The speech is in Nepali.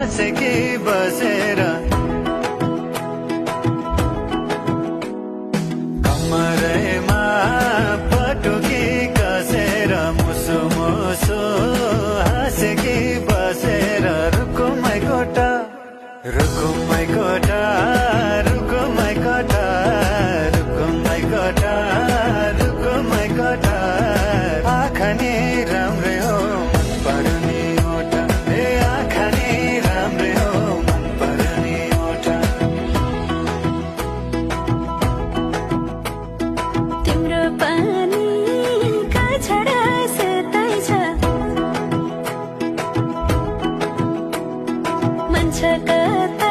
बसेकी बसेर कमरैमा पटुकी कसेर मुसु मुसु हाँसेकी बसेर रुकुमै कोटा रुकुमै कोटा रुकुमै कोटा रुकुमै कोटा रुकुमै कोटा आँखा नि राम्रै हो मन पर्ने ओठा ए आँखा नि राम्रै हो मन पर्ने ओठा तिम्रो पानीका छडा सताइ छ मन छ कता